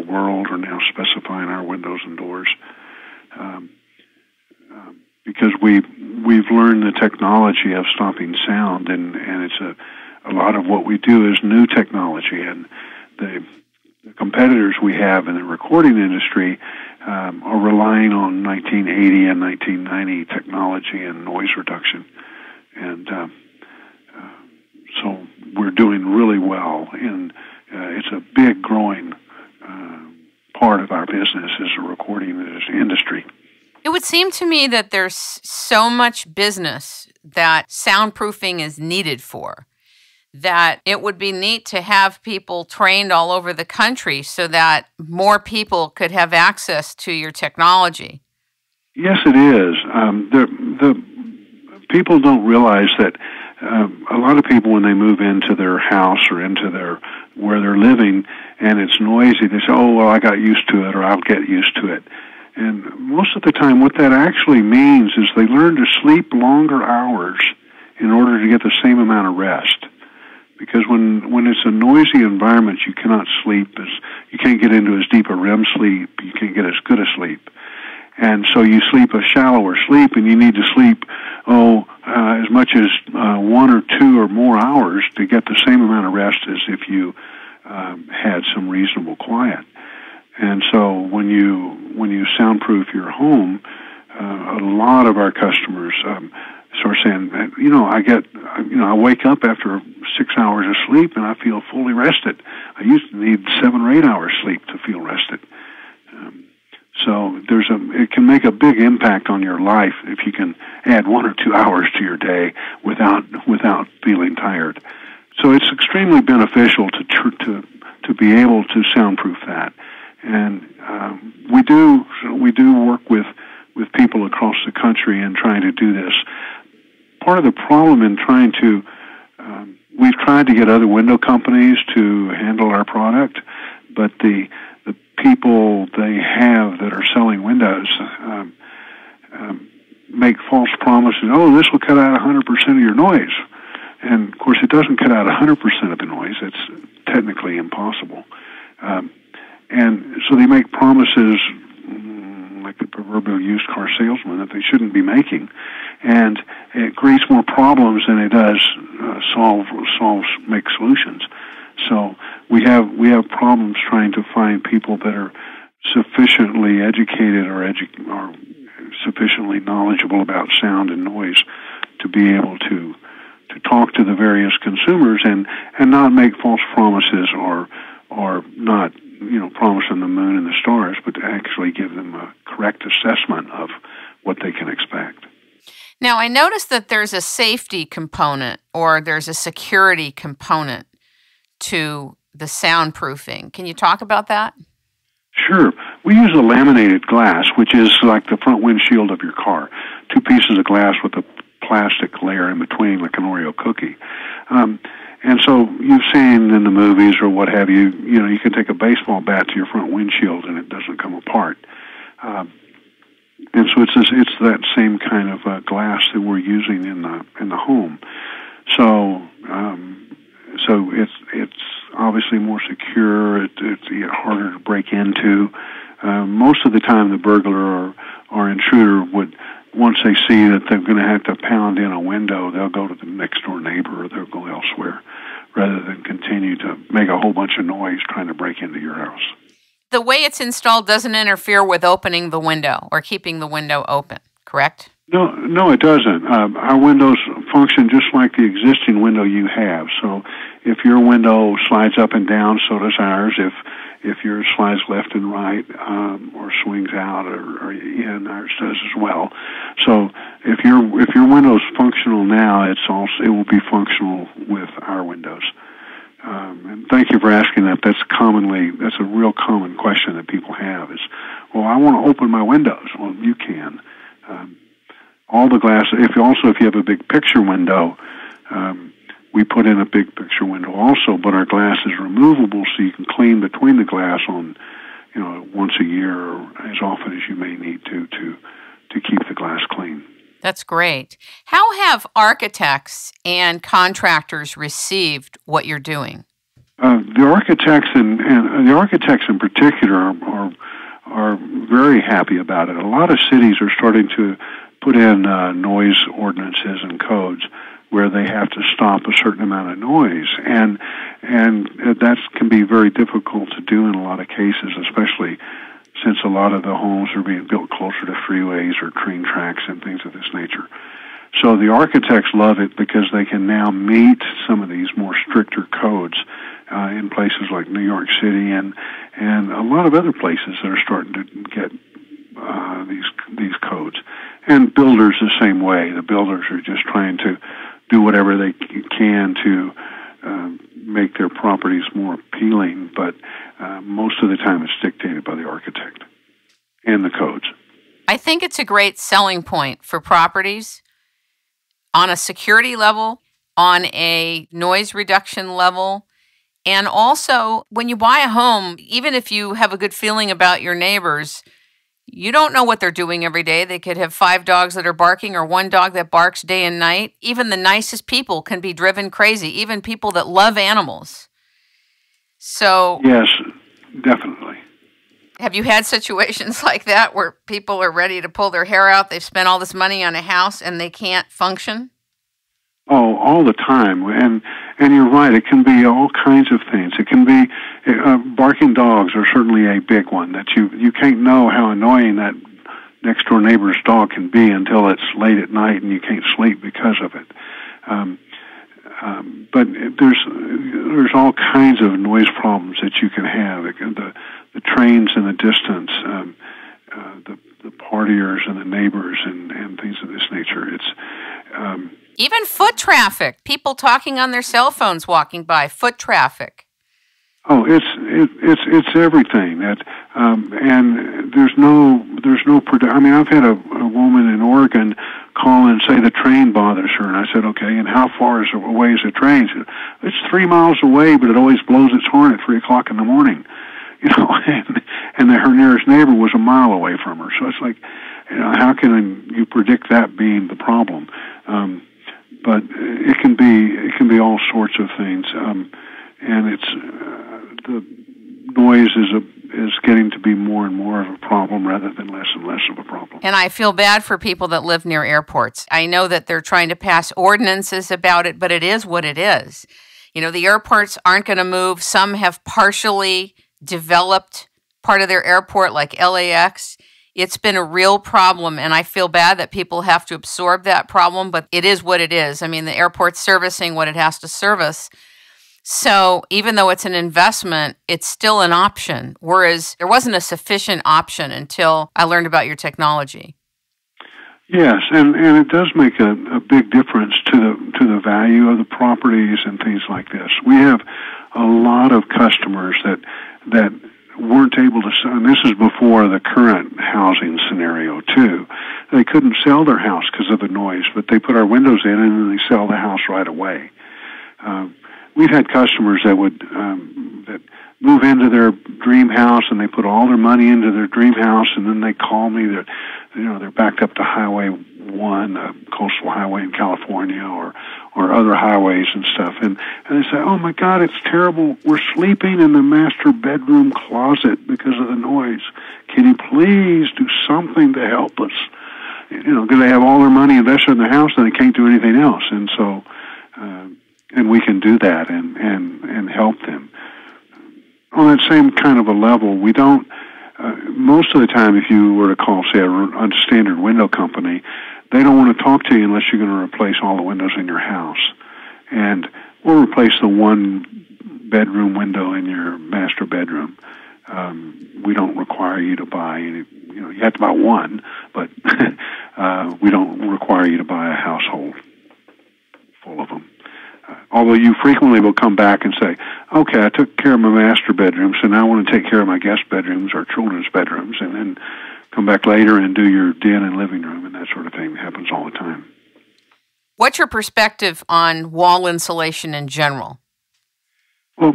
world are now specifying our windows and doors. Because we've learned the technology of stopping sound, and it's a lot of what we do is new technology, and the competitors we have in the recording industry are relying on 1980 and 1990 technology and noise reduction, and so we're doing really well, and it's a big growing part of our business is the recording industry. It would seem to me that there's so much business that soundproofing is needed for, that it would be neat to have people trained all over the country so that more people could have access to your technology. Yes, it is. The people don't realize that a lot of people, when they move into their house or into where they're living and it's noisy, they say, "Oh, well, I got used to it," or "I'll get used to it." And most of the time what that actually means is they learn to sleep longer hours in order to get the same amount of rest. Because when it's a noisy environment, you cannot sleep, you can't get into as deep a REM sleep, you can't get as good a sleep. And so you sleep a shallower sleep, and you need to sleep, as much as 1 or 2 or more hours to get the same amount of rest as if you had some reasonable quiet. And so when you soundproof your home, a lot of our customers start saying, I wake up after 6 hours of sleep and I feel fully rested. I used to need 7 or 8 hours sleep to feel rested. So it can make a big impact on your life if you can add 1 or 2 hours to your day without feeling tired. So it's extremely beneficial to be able to soundproof that. And we do work with people across the country in trying to do this. Part of the problem in trying to, we've tried to get other window companies to handle our product, but the people they have that are selling windows make false promises. "Oh, this will cut out 100% of your noise." And, of course, it doesn't cut out 100% of the noise. It's technically impossible. And so they make promises like the proverbial used car salesman that they shouldn't be making. And it creates more problems than it does make solutions. So we have problems trying to find people that are sufficiently educated or sufficiently knowledgeable about sound and noise to be able to talk to the various consumers and not make false promises or not promising the moon and the stars, but to actually give them a correct assessment of what they can expect. Now, I noticed that there's a safety component or there's a security component to the soundproofing. Can you talk about that? Sure. We use a laminated glass, which is like the front windshield of your car. 2 pieces of glass with a plastic layer in between, like an Oreo cookie. And so you've seen in the movies or what have you, you can take a baseball bat to your front windshield and it doesn't come apart. And so it's that same kind of glass that we're using in the home. So it's obviously more secure. It's harder to break into. Most of the time, the burglar or intruder would, once they see that they're going to have to pound in a window, they'll go to the next door neighbor or they'll go elsewhere, rather than continue to make a whole bunch of noise trying to break into your house. The way it's installed doesn't interfere with opening the window or keeping the window open, correct? No, it doesn't. Our windows function just like the existing window you have. So if your window slides up and down, so does ours. If yours slides left and right or swings out or in, ours does as well. So if your window's functional now, it will be functional with our windows. And thank you for asking that. That's a real common question that people have is, well, I want to open my windows. Well, you can. All the glass, if you have a big picture window, we put in a big picture window also, but our glass is removable so you can clean between the glass on, once a year or as often as you may need to keep the glass clean. That's great. How have architects and contractors received what you're doing? The architects in particular are very happy about it. A lot of cities are starting to put in noise ordinances and codes where they have to stop a certain amount of noise, and that can be very difficult to do in a lot of cases, especially since a lot of the homes are being built closer to freeways or train tracks and things of this nature. So the architects love it because they can now meet some of these more stricter codes in places like New York City and a lot of other places that are starting to get these codes. And builders the same way. The builders are just trying to do whatever they can to make their properties more appealing, but most of the time it's dictated by the architect and the codes. I think it's a great selling point for properties on a security level, on a noise reduction level, and also when you buy a home, even if you have a good feeling about your neighbors, you don't know what they're doing every day. They could have 5 dogs that are barking or 1 dog that barks day and night. Even the nicest people can be driven crazy, even people that love animals. So, yes, definitely. Have you had situations like that where people are ready to pull their hair out? They've spent all this money on a house and they can't function? Oh, all the time. And you're right, it can be all kinds of things. It can be barking dogs are certainly a big one, that you can't know how annoying that next door neighbor's dog can be until it's late at night and you can't sleep because of it. But there's all kinds of noise problems that you can have. The trains in the distance, the partiers and the neighbors and things of this nature. It's even foot traffic. People talking on their cell phones walking by. Foot traffic. Oh, it's everything. And there's no. I mean, I've had a woman in Oregon call and say the train bothers her, and I said, okay, and how far away is the train? She said, it's 3 miles away, but it always blows its horn at 3:00 in the morning. You know, and her nearest neighbor was a mile away from her. So it's like, how can you predict that being the problem? But it can be all sorts of things, and it's the noise is getting to be more and more of a problem rather than less and less of a problem. And I feel bad for people that live near airports. I know that they're trying to pass ordinances about it, but it is what it is. You know, the airports aren't going to move. Some have partially developed part of their airport, like LAX. It's been a real problem, and I feel bad that people have to absorb that problem, but it is what it is. I mean, the airport's servicing what it has to service. So even though it's an investment, it's still an option, whereas there wasn't a sufficient option until I learned about your technology. Yes, and it does make a big difference to the value of the properties and things like this. We have a lot of customers that weren't able to sell, and this is before the current housing scenario too. They couldn't sell their house because of the noise, but they put our windows in and then they sell the house right away. We've had customers that would that move into their dream house and they put all their money into their dream house, and then they call me that they're backed up to Highway 1, a coastal highway in California, or other highways and stuff, and they say, "Oh my God, it's terrible. We're sleeping in the master bedroom closet because of the noise. Can you please do something to help us?" Because they have all their money invested in the house and they can't do anything else, and so and we can do that and help them. On that same kind of a level, we don't. Most of the time, if you were to call, say, a standard window company, they don't want to talk to you unless you're going to replace all the windows in your house. And we'll replace the one bedroom window in your master bedroom. We don't require you to buy any, you have to buy one, but we don't require you to buy a household full of them. Although you frequently will come back and say, okay, I took care of my master bedroom, so now I want to take care of my guest bedrooms or children's bedrooms, and then come back later and do your den and living room and that sort of thing. It happens all the time. What's your perspective on wall insulation in general? Well,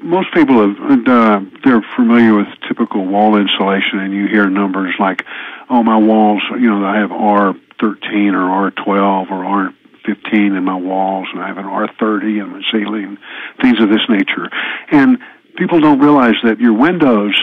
most people they're familiar with typical wall insulation, and you hear numbers like, oh, my walls, I have R13 or R12 or R15 R15 in my walls, and I have an R30 in my ceiling, things of this nature. And people don't realize that your windows,